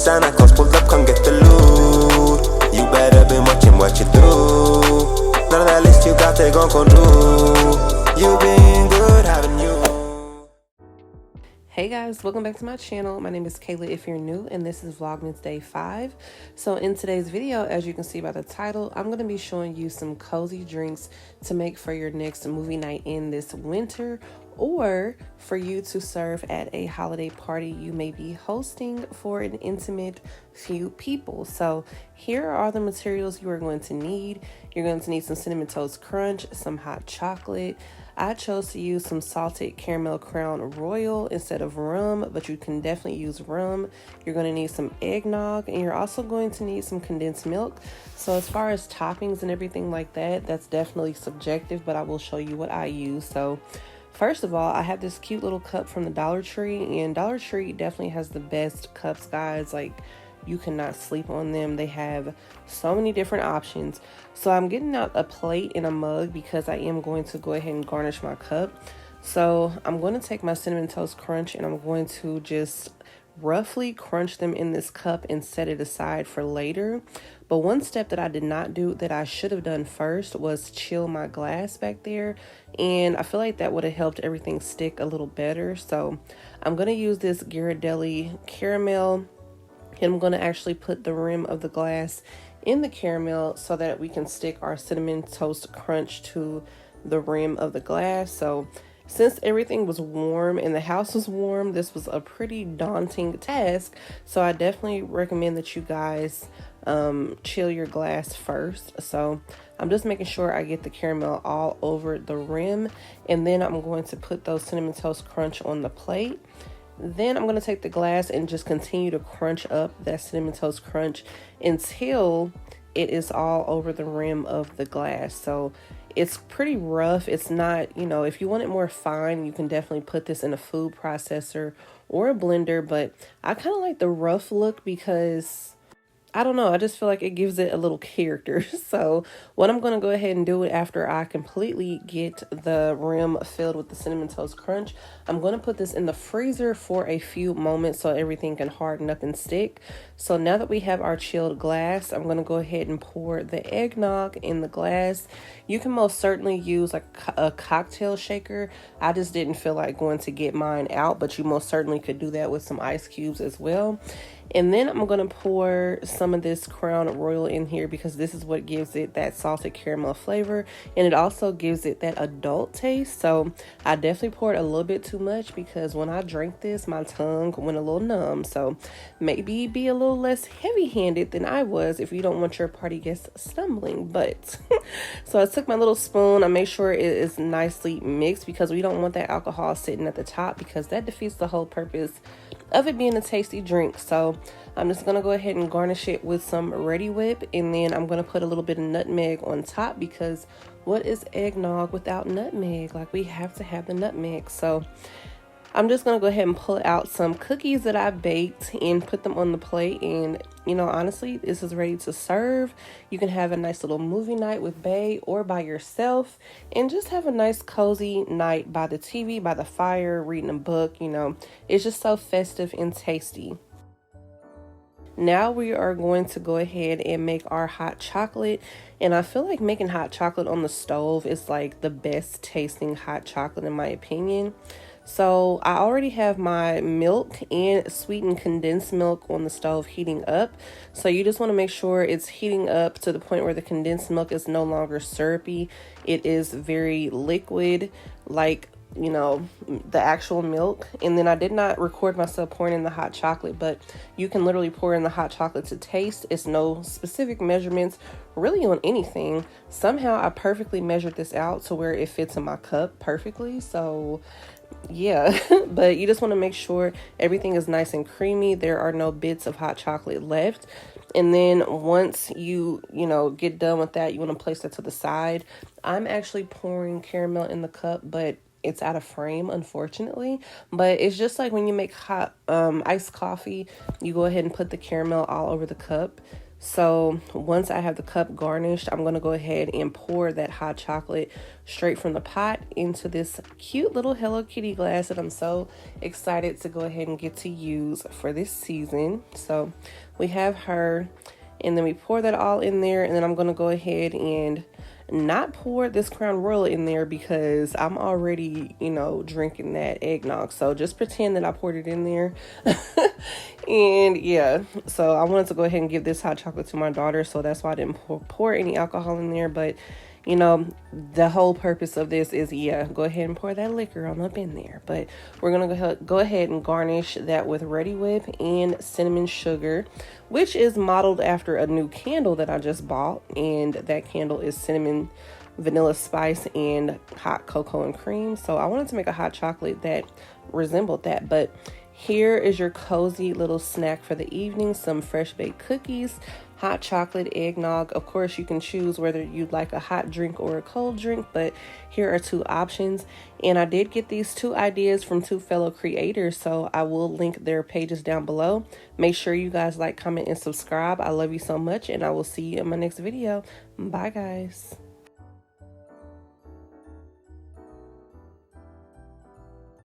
Santa Claus pulled up, come get the loot. You better been watching what you do. None of that list you got, they gon' come do. You been good, haven't you? Hey guys, welcome back to my channel. My name is Kayla if you're new, and this is Vlogmas Day 5. So in today's video, as you can see by the title, I'm going to be showing you some cozy drinks to make for your next movie night in this winter, or for you to serve at a holiday party you may be hosting for an intimate few people. So here are the materials you are going to need. You're going to need some Cinnamon Toast Crunch, some hot chocolate. I chose to use some salted caramel Crown Royal instead of rum, but you can definitely use rum. You're going to need some eggnog, and you're also going to need some condensed milk. So as far as toppings and everything like that, that's definitely subjective, but I will show you what I use. So first of all, I have this cute little cup from the Dollar Tree, and Dollar Tree definitely has the best cups, guys. Like, you cannot sleep on them. They have so many different options. So I'm getting out a plate and a mug because I am going to go ahead and garnish my cup. So I'm going to take my Cinnamon Toast Crunch and I'm going to just roughly crunch them in this cup and set it aside for later. But one step that I did not do that I should have done first was chill my glass back there, and I feel like that would have helped everything stick a little better. So I'm going to use this Ghirardelli caramel, and I'm going to actually put the rim of the glass in the caramel so that we can stick our Cinnamon Toast Crunch to the rim of the glass. So since everything was warm and the house was warm, this was a pretty daunting task. So I definitely recommend that you guys chill your glass first. So I'm just making sure I get the caramel all over the rim, and then I'm going to put those Cinnamon Toast Crunch on the plate. Then I'm going to take the glass and just continue to crunch up that Cinnamon Toast Crunch until it is all over the rim of the glass. So it's pretty rough. It's not, if you want it more fine, you can definitely put this in a food processor or a blender. But I kind of like the rough look because, I don't know, I just feel like it gives it a little character. So what I'm going to go ahead and do after I completely get the rim filled with the Cinnamon Toast Crunch, I'm going to put this in the freezer for a few moments so everything can harden up and stick. So now that we have our chilled glass, I'm going to go ahead and pour the eggnog in the glass. You can most certainly use like a cocktail shaker. I just didn't feel like going to get mine out, but you most certainly could do that with some ice cubes as well. And then I'm going to pour some of this Crown Royal in here because this is what gives it that salted caramel flavor. And it also gives it that adult taste. So I definitely poured a little bit too much because when I drank this, my tongue went a little numb. So maybe be a little less heavy-handed than I was if you don't want your party guests stumbling. But so I took my little spoon. I made sure it is nicely mixed because we don't want that alcohol sitting at the top because that defeats the whole purpose of it being a tasty drink. So I'm just gonna go ahead and garnish it with some Ready Whip, and then I'm gonna put a little bit of nutmeg on top because what is eggnog without nutmeg? Like, we have to have the nutmeg. So I'm just gonna go ahead and pull out some cookies that I baked and put them on the plate. And honestly, this is ready to serve. You can have a nice little movie night with bae or by yourself and just have a nice cozy night by the TV, by the fire, reading a book. It's just so festive and tasty. Now we are going to go ahead and make our hot chocolate, and I feel like making hot chocolate on the stove is like the best tasting hot chocolate in my opinion. So I already have my milk and sweetened condensed milk on the stove heating up. So you just want to make sure it's heating up to the point where the condensed milk is no longer syrupy. It is very liquid, like the actual milk. And then I did not record myself pouring in the hot chocolate, but you can literally pour in the hot chocolate to taste. It's no specific measurements really on anything. Somehow I perfectly measured this out to where it fits in my cup perfectly. So yeah, but you just want to make sure everything is nice and creamy. There are no bits of hot chocolate left. And then once you get done with that, you want to place that to the side. I'm actually pouring caramel in the cup, but it's out of frame, unfortunately. But it's just like when you make hot iced coffee, you go ahead and put the caramel all over the cup. So once I have the cup garnished, I'm going to go ahead and pour that hot chocolate straight from the pot into this cute little Hello Kitty glass that I'm so excited to go ahead and get to use for this season. So we have her, and then we pour that all in there, and then I'm going to go ahead and not pour this Crown Royal in there because I'm already, you know, drinking that eggnog. So just pretend that I poured it in there. And yeah, so I wanted to go ahead and give this hot chocolate to my daughter, so that's why I didn't pour any alcohol in there. But you know, the whole purpose of this is, yeah, go ahead and pour that liquor on up in there. But we're gonna go ahead and garnish that with Ready Whip and cinnamon sugar, which is modeled after a new candle that I just bought, and that candle is cinnamon, vanilla spice, and hot cocoa and cream. So I wanted to make a hot chocolate that resembled that. But here is your cozy little snack for the evening: some fresh baked cookies, hot chocolate, eggnog. Of course, you can choose whether you'd like a hot drink or a cold drink, but here are two options. And I did get these two ideas from two fellow creators, so I will link their pages down below. Make sure you guys like, comment, and subscribe. I love you so much, and I will see you in my next video. Bye, guys.